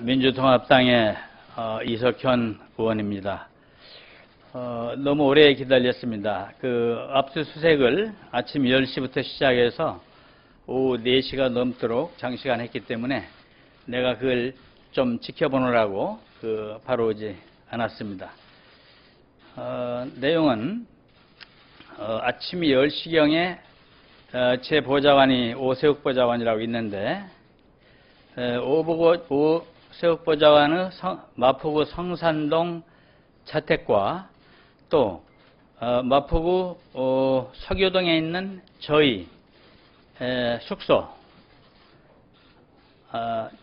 민주통합당의 이석현 의원입니다. 너무 오래 기다렸습니다. 압수수색을 아침 10시부터 시작해서 오후 4시가 넘도록 장시간 했기 때문에 내가 그걸 좀 지켜보느라고 바로 오지 않았습니다. 내용은 아침 10시경에 제 보좌관이 오세욱 보좌관이라고 있는데 오세욱 보좌관의 마포구 성산동 자택과 또 마포구 서교동에 있는 저희 숙소,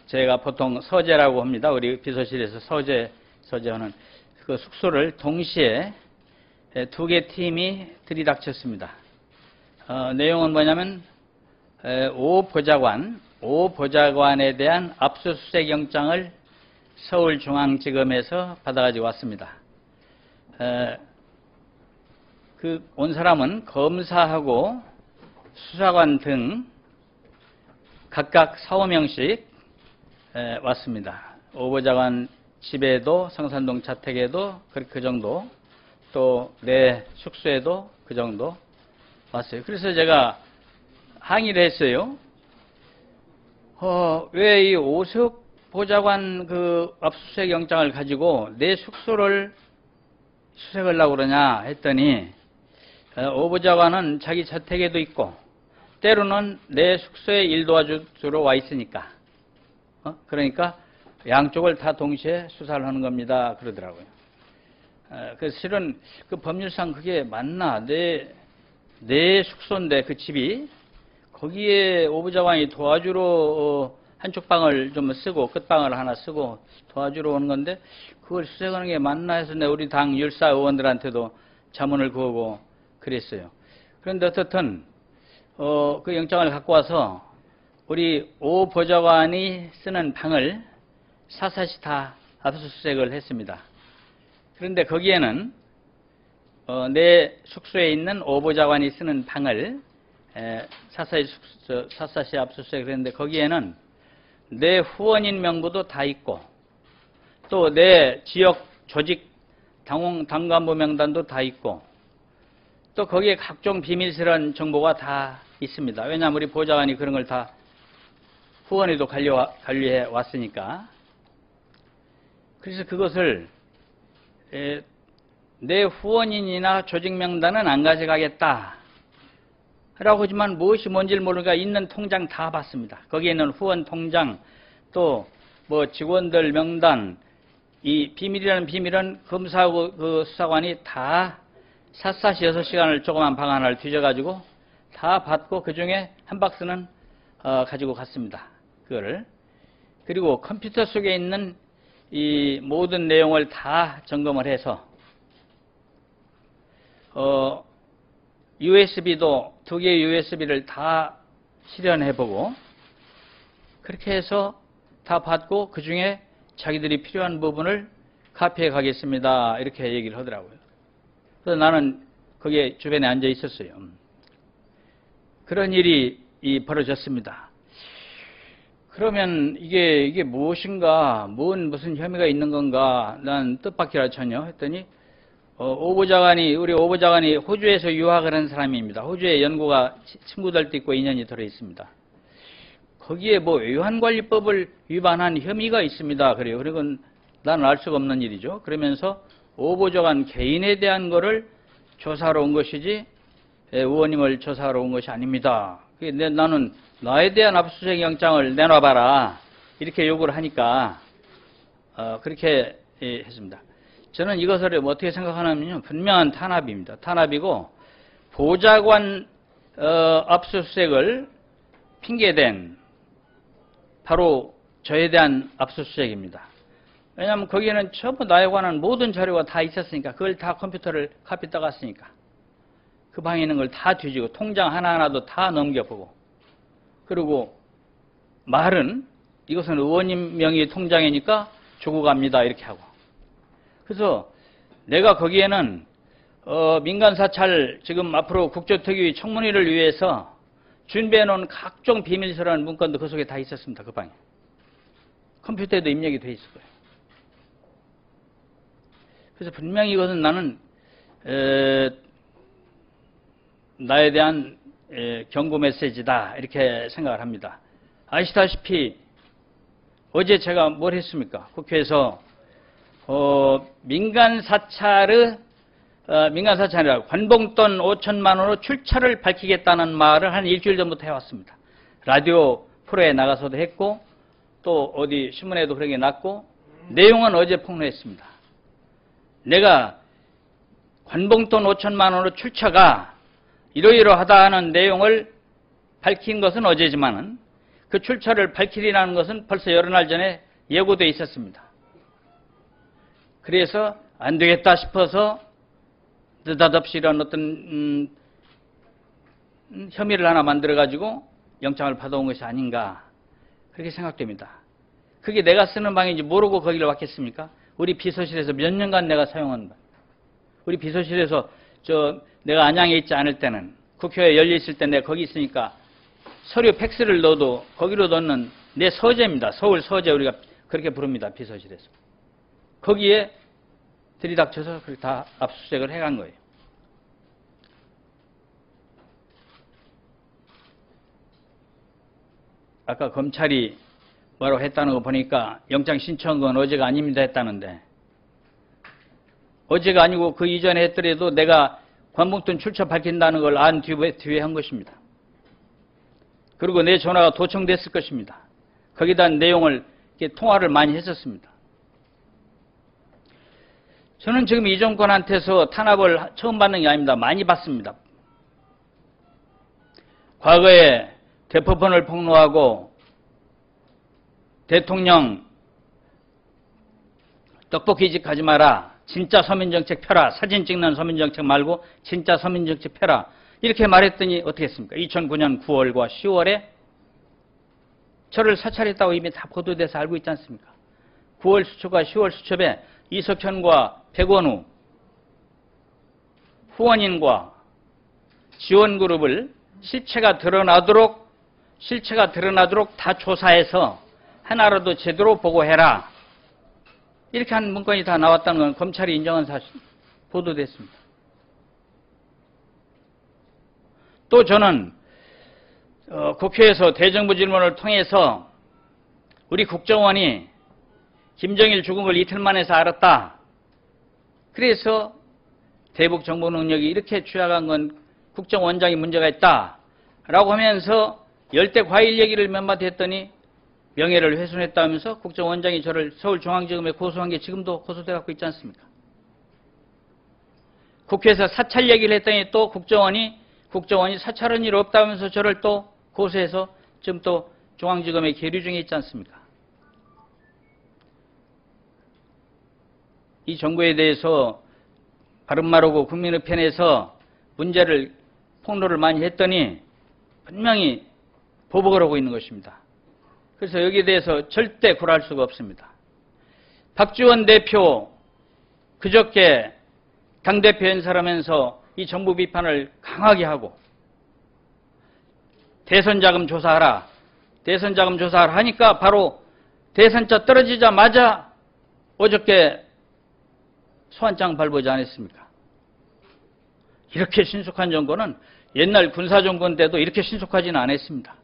제가 보통 서재라고 합니다. 우리 비서실에서 서재하는 그 숙소를 동시에 2개 팀이 들이닥쳤습니다. 내용은 뭐냐면 오 보좌관에 대한 압수수색 영장을 서울중앙지검에서 받아가지고 왔습니다. 온 사람은 검사하고 수사관 등 각각 4~5명씩 왔습니다. 오 보좌관 집에도 성산동 자택에도 그 정도, 또 내 숙소에도 그 정도 왔어요. 그래서 제가 항의를 했어요. 왜 이 오세욱 보좌관 압수수색 영장을 가지고 내 숙소를 수색하려고 그러냐 했더니 오 보좌관은 자기 자택에도 있고 때로는 내 숙소에 일 도와주러 와 있으니까 그러니까 양쪽을 다 동시에 수사를 하는 겁니다 그러더라고요. 그래서 실은 법률상 그게 맞나? 내 숙소인데 그 집이 거기에 오 보좌관이 도와주러 한쪽 방을 좀 쓰고 끝방을 하나 쓰고 도와주러 오는 건데 그걸 수색하는 게 맞나 해서 우리 당 율사 의원들한테도 자문을 구하고 그랬어요. 그런데 어떻든 그 영장을 갖고 와서 우리 오 보좌관이 쓰는 방을 사사시 다 압수수색을 했습니다. 그런데 거기에는 내 숙소에 있는 오 보좌관이 쓰는 방을 사사시 압수수색을 했는데 거기에는 내 후원인 명부도 다 있고 또 내 지역 조직 당간부 명단도 다 있고 또 거기에 각종 비밀스러운 정보가 다 있습니다. 왜냐하면 우리 보좌관이 그런 걸 다 후원에도 관리해 왔으니까. 그래서 그것을 내 후원인이나 조직 명단은 안 가져가겠다 라고 하지만 무엇이 뭔지를 모르니까 있는 통장 다 봤습니다. 거기에 있는 후원 통장 또 뭐 직원들 명단, 이 비밀이라는 비밀은 검사하고 수사관이 다 샅샅이 6시간을 조그만 방 하나를 뒤져가지고 다 받고 그 중에 한 박스는 가지고 갔습니다. 그거를. 그리고 컴퓨터 속에 있는 이 모든 내용을 다 점검을 해서 USB도 2개의 USB를 다 실현해보고 그렇게 해서 다 받고 그 중에 자기들이 필요한 부분을 카피해 가겠습니다. 이렇게 얘기를 하더라고요. 그래서 나는 거기에 주변에 앉아 있었어요. 그런 일이 벌어졌습니다. 그러면 이게 무엇인가, 무슨 혐의가 있는 건가, 난 뜻밖이라 전혀 했더니, 우리 오 보좌관이 호주에서 유학을 한 사람입니다. 호주에 연구가 친구들도 있고 인연이 들어 있습니다. 거기에 외환관리법을 위반한 혐의가 있습니다. 그래요. 그리고 나는 알 수가 없는 일이죠. 그러면서 오 보좌관 개인에 대한 거를 조사하러 온 것이지, 의원님을 조사하러 온 것이 아닙니다. 나는 나에 대한 압수수색 영장을 내놔봐라. 이렇게 요구를 하니까, 그렇게 했습니다. 저는 이것을 어떻게 생각하냐면요. 분명한 탄압입니다. 탄압이고, 보좌관, 압수수색을 핑계댄 바로 저에 대한 압수수색입니다. 왜냐하면 거기에는 전부 나에 관한 모든 자료가 다 있었으니까, 그걸 다 컴퓨터를 카피 떠갔으니까. 그 방에 있는 걸 다 뒤지고, 통장 하나하나도 다 넘겨보고, 그리고 말은 이것은 의원님 명의 통장이니까 주고 갑니다. 이렇게 하고. 그래서 내가 거기에는 민간사찰 지금 앞으로 국조특위 청문회를 위해서 준비해 놓은 각종 비밀스러운 문건도 그 속에 다 있었습니다. 그 방에. 컴퓨터에도 입력이 돼 있을 거예요. 그래서 분명히 이것은 나는 나에 대한 경고 메시지다 이렇게 생각을 합니다. 아시다시피 어제 제가 뭘 했습니까? 국회에서 민간 사찰이라고 관봉돈 5천만 원으로 출처를 밝히겠다는 말을 한 일주일 전부터 해왔습니다. 라디오 프로에 나가서도 했고 또 어디 신문에도 그런 게 났고 내용은 어제 폭로했습니다. 내가 관봉돈 5천만 원으로 출처가 이러이러하다는 내용을 밝힌 것은 어제지만은 그 출처를 밝히리라는 것은 벌써 여러 날 전에 예고되어 있었습니다. 그래서 안 되겠다 싶어서 느닷없이 이런 어떤 혐의를 하나 만들어가지고 영장을 받아온 것이 아닌가 그렇게 생각됩니다. 그게 내가 쓰는 방인지 모르고 거기를 왔겠습니까? 우리 비서실에서 몇 년간 내가 사용한 방. 우리 비서실에서 내가 안양에 있지 않을 때는 국회에 열려 있을 때 내가 거기 있으니까 서류 팩스를 넣어도 거기로 넣는 내 서재입니다. 서울 서재 우리가 그렇게 부릅니다. 비서실에서. 거기에 들이닥쳐서 그렇게 다 압수수색을 해간 거예요. 아까 검찰이 뭐라고 했다는 거 보니까 영장 신청한 건 어제가 아닙니다 했다는데 어제가 아니고 그 이전에 했더라도 내가 관봉돈 출처 밝힌다는 걸 안 뒤에 한 것입니다. 그리고 내 전화가 도청됐을 것입니다. 거기에 대한 내용을 통화를 많이 했었습니다. 저는 지금 이 정권한테서 탄압을 처음 받는 게 아닙니다. 많이 받습니다. 과거에 대포폰을 폭로하고 대통령 떡볶이집 가지 마라. 진짜 서민정책 펴라. 사진 찍는 서민정책 말고 진짜 서민정책 펴라. 이렇게 말했더니 어떻게 했습니까? 2009년 9월과 10월에 저를 사찰했다고 이미 다 보도돼서 알고 있지 않습니까? 9월 수첩과 10월 수첩에 이석현과 백원우 후원인과 지원그룹을 실체가 드러나도록 다 조사해서 하나라도 제대로 보고해라. 이렇게 한 문건이 다 나왔다는 건 검찰이 인정한 사실, 보도됐습니다. 또 저는 국회에서 대정부 질문을 통해서 우리 국정원이 김정일 죽음을 이틀 만에서 알았다. 그래서 대북 정보 능력이 이렇게 취약한 건 국정원장이 문제가 있다. 라고 하면서 열대 과일 얘기를 몇 마디 했더니 명예를 훼손했다면서 국정원장이 저를 서울중앙지검에 고소한 게 지금도 고소돼 갖고 있지 않습니까? 국회에서 사찰 얘기를 했더니 또 국정원이 사찰한 일 없다면서 저를 또 고소해서 지금 또 중앙지검에 계류 중에 있지 않습니까? 이 정부에 대해서 바른말하고 국민의 편에서 문제를 폭로를 많이 했더니 분명히 보복을 하고 있는 것입니다. 그래서 여기에 대해서 절대 굴할 수가 없습니다. 박지원 대표 그저께 당대표 연설하면서 이 정부 비판을 강하게 하고 대선자금 조사하라. 대선자금 조사하라 하니까 바로 대선자 떨어지자마자 어저께 소환장 발부하지 않았습니까? 이렇게 신속한 정권은 옛날 군사정권 때도 이렇게 신속하지는 않았습니다.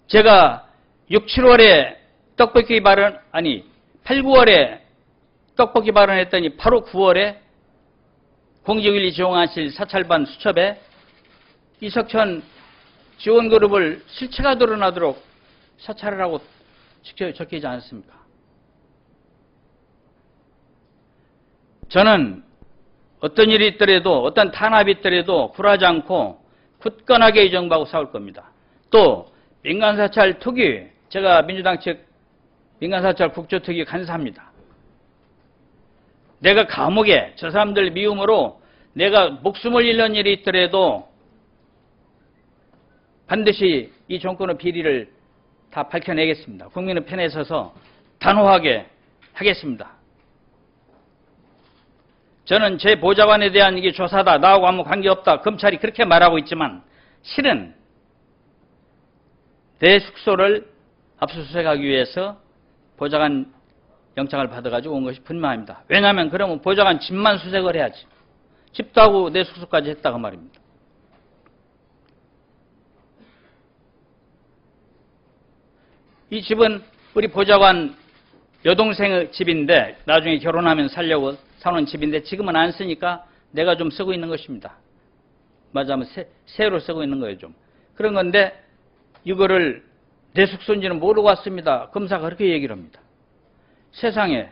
제가 6, 7월에 8, 9월에 떡볶이 발언했더니 바로 9월에 공직윤리 지원실 사찰반 수첩에 이석현 지원그룹을 실체가 드러나도록 사찰하라고 적혀있지 않았습니까? 저는 어떤 일이 있더라도 어떤 탄압이 있더라도 굴하지 않고 굳건하게 이 정부하고 싸울 겁니다. 또 민간사찰 특위, 제가 민주당 측 민간사찰 국조특위 간사입니다. 내가 감옥에 저 사람들 미움으로 내가 목숨을 잃는 일이 있더라도 반드시 이 정권의 비리를 다 밝혀내겠습니다. 국민의 편에 서서 단호하게 하겠습니다. 저는 제 보좌관에 대한 이게 조사다, 나하고 아무 관계없다, 검찰이 그렇게 말하고 있지만 실은 내 숙소를 압수수색하기 위해서 보좌관 영장을 받아가지고 온 것이 분명합니다. 왜냐하면 그러면 보좌관 집만 수색을 해야지. 집도 하고 내 숙소까지 했다고 말입니다. 이 집은 우리 보좌관 여동생의 집인데 나중에 결혼하면 살려고 사놓은 집인데 지금은 안 쓰니까 내가 좀 쓰고 있는 것입니다. 맞아면 새로 쓰고 있는 거예요 좀. 그런 건데 이거를 내 숙소인지는 모르고 왔습니다. 검사가 그렇게 얘기를 합니다. 세상에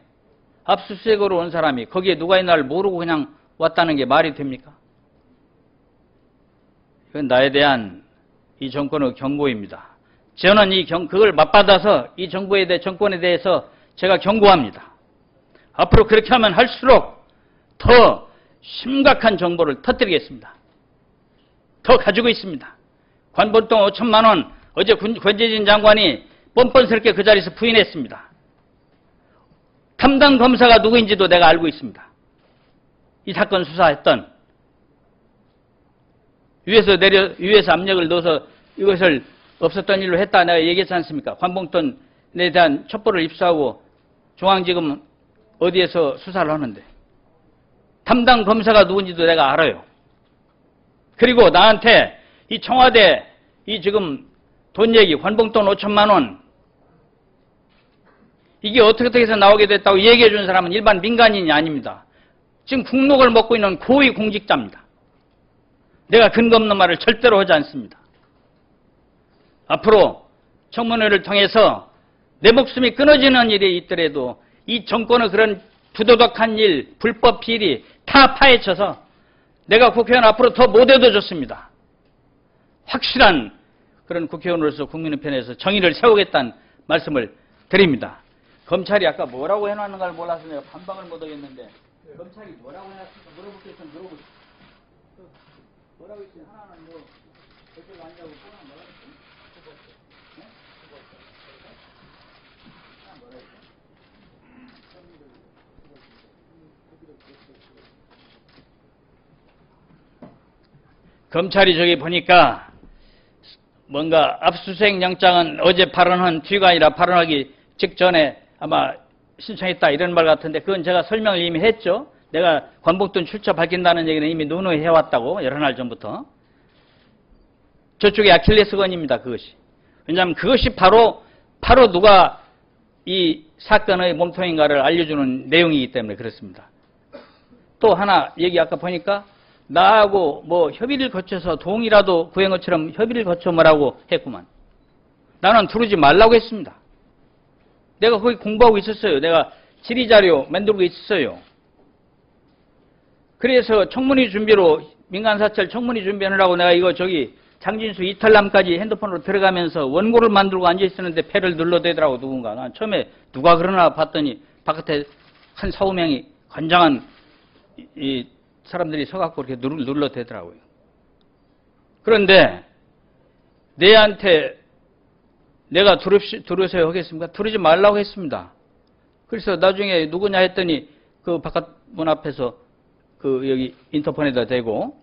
압수수색으로 온 사람이 거기에 누가 있나를 모르고 그냥 왔다는 게 말이 됩니까? 이건 나에 대한 이 정권의 경고입니다. 저는 그걸 맞받아서 이 정권에 대해서 제가 경고합니다. 앞으로 그렇게 하면 할수록 더 심각한 정보를 터뜨리겠습니다. 더 가지고 있습니다. 관본동 5천만 원 어제 권재진 장관이 뻔뻔스럽게 그 자리에서 부인했습니다. 담당 검사가 누구인지도 내가 알고 있습니다. 이 사건 수사했던 위에서 압력을 넣어서 이것을 없었던 일로 했다 내가 얘기했지 않습니까? 관봉돈에 대한 첩보를 입수하고 중앙지검 어디에서 수사를 하는데 담당 검사가 누군지도 내가 알아요. 그리고 나한테 이 청와대 이 지금 돈 얘기 관봉돈 5천만 원 이게 어떻게 해서 나오게 됐다고 얘기해 준 사람은 일반 민간인이 아닙니다. 지금 국록을 먹고 있는 고위 공직자입니다. 내가 근거 없는 말을 절대로 하지 않습니다. 앞으로 청문회를 통해서 내 목숨이 끊어지는 일이 있더라도 이 정권의 그런 부도덕한 일, 불법 비리 다 파헤쳐서 내가 국회의원 앞으로 더 못해도 좋습니다. 확실한 그런 국회의원으로서 국민의 편에서 정의를 세우겠다는 말씀을 드립니다. 검찰이 아까 뭐라고 해놨는가를 몰라서 내가 반박을 못하겠는데 검찰이 뭐라고 해놨을까 물어볼 게 있으면 물어보시죠. 뭐라고 했지? 하나는 뭐 결정 아니라고 뻔한 뭐라 했지? 네? 하나 뭐라 했지? 검찰이 저기 보니까 뭔가 압수수색 영장은 어제 발언한 뒤가 아니라 발언하기 직전에 아마 신청했다 이런 말 같은데 그건 제가 설명을 이미 했죠. 내가 관봉돈 출처 밝힌다는 얘기는 이미 논의해왔다고 여러 날 전부터. 저쪽이 아킬레스건입니다. 그것이. 왜냐하면 그것이 바로 누가 이 사건의 몸통인가를 알려주는 내용이기 때문에 그렇습니다. 또 하나 얘기 아까 보니까 나하고 뭐 협의를 거쳐서 동이라도 구한 것처럼 협의를 거쳐 뭐라고 했구만. 나는 두르지 말라고 했습니다. 내가 거기 공부하고 있었어요. 내가 질의자료 만들고 있었어요. 그래서 청문회 준비로 민간사찰 청문회 준비하느라고 내가 이거 저기 장진수 이탈남까지 핸드폰으로 들어가면서 원고를 만들고 앉아있었는데 패를 눌러대더라고 누군가. 난 처음에 누가 그러나 봤더니 바깥에 한 4, 5명이 관장한 이 사람들이 서갖고 이렇게 눌러대더라고요. 그런데 내한테 내가 두르세요 하겠습니까? 두르지 말라고 했습니다. 그래서 나중에 누구냐 했더니 그 바깥 문 앞에서 그 여기 인터폰에다 대고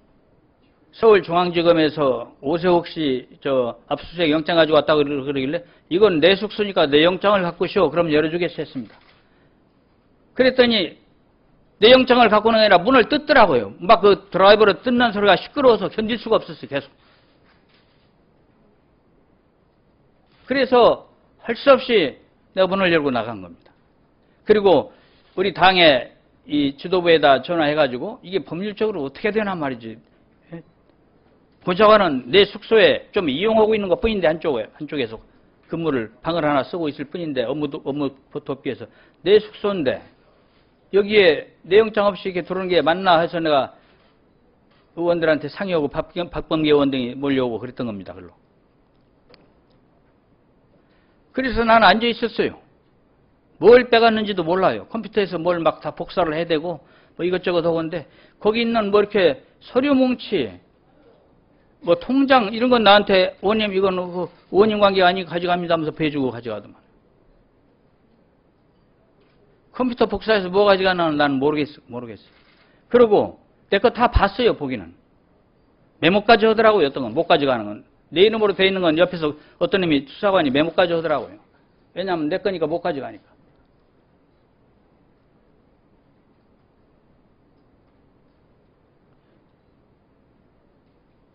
서울중앙지검에서 오세옥 씨 저 압수수색 영장 가지고 왔다고 그러길래 이건 내 숙소니까 내 영장을 갖고 오시오. 그럼 열어주겠어 했습니다. 그랬더니 내 영장을 갖고는 아니라 문을 뜯더라고요. 막 그 드라이버로 뜯는 소리가 시끄러워서 견딜 수가 없었어요. 계속. 그래서 할 수 없이 내가 문을 열고 나간 겁니다. 그리고 우리 당의 이 지도부에다 전화해가지고 이게 법률적으로 어떻게 되나 말이지. 보좌관은 내 숙소에 좀 이용하고 있는 것 뿐인데 한쪽에서 근무를 방을 하나 쓰고 있을 뿐인데 업무 도피해서 내 숙소인데 여기에 내 영장 없이 이렇게 들어오는 게 맞나 해서 내가 의원들한테 상의하고 박범계 의원 등이 몰려오고 그랬던 겁니다. 그걸로. 그래서 나는 앉아 있었어요. 뭘 빼갔는지도 몰라요. 컴퓨터에서 뭘 막 다 복사를 해야 되고 뭐 이것저것 하고인데 거기 있는 뭐 이렇게 서류 뭉치 뭐 통장 이런 건 나한테 의원님 이건 그 의원님 관계 아니 가져갑니다 하면서 배주고 가져가더만. 컴퓨터 복사해서 뭐 가져가나 나는 모르겠어. 그리고 내 거 다 봤어요 보기는. 메모까지 하더라고요. 어떤 건 못 가져가는 건. 내 이름으로 돼 있는 건 옆에서 어떤 놈이 수사관이 메모까지 하더라고요. 왜냐하면 내 거니까 못 가져가니까.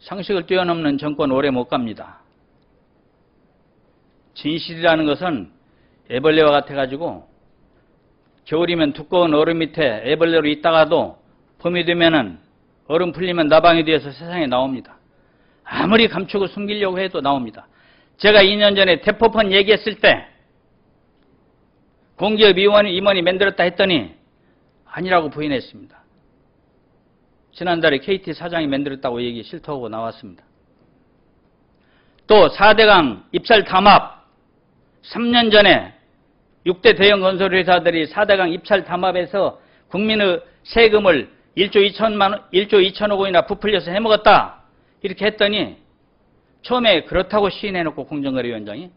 상식을 뛰어넘는 정권 오래 못 갑니다. 진실이라는 것은 애벌레와 같아가지고 겨울이면 두꺼운 얼음 밑에 애벌레로 있다가도 봄이 되면은 얼음 풀리면 나방이 되어서 세상에 나옵니다. 아무리 감추고 숨기려고 해도 나옵니다. 제가 2년 전에 대포폰 얘기했을 때 공기업 임원이 만들었다 했더니 아니라고 부인했습니다. 지난달에 KT 사장이 만들었다고 얘기 실토하고 나왔습니다. 또 4대강 입찰 담합 3년 전에 6대 대형 건설회사들이 4대강 입찰 담합에서 국민의 세금을 1조 2천억 원이나 부풀려서 해먹었다. 이렇게 했더니 처음에 그렇다고 시인해놓고 공정거래위원장이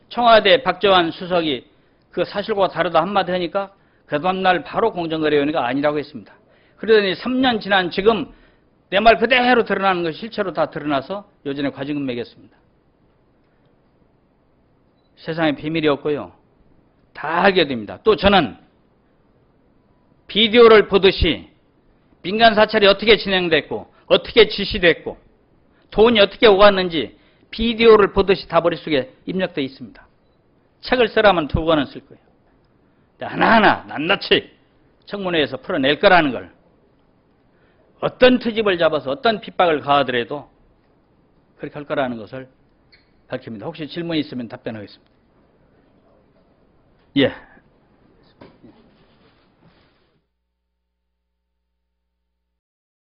청와대 박재환 수석이 그 사실과 다르다 한마디 하니까 그 다음날 바로 공정거래위원회가 아니라고 했습니다. 그러더니 3년 지난 지금 내 말 그대로 드러나는 것이 실체로 다 드러나서 요전에 과징금 매겼습니다. 세상에 비밀이 없고요. 다 알게 됩니다. 또 저는 비디오를 보듯이 민간 사찰이 어떻게 진행됐고 어떻게 지시됐고 돈이 어떻게 오갔는지 비디오를 보듯이 다 머릿속에 입력되어 있습니다. 책을 쓰라면 2권은 쓸 거예요. 하나하나 낱낱이 청문회에서 풀어낼 거라는 걸 어떤 트집을 잡아서 어떤 핍박을 가하더라도 그렇게 할 거라는 것을 밝힙니다. 혹시 질문이 있으면 답변하겠습니다. 예.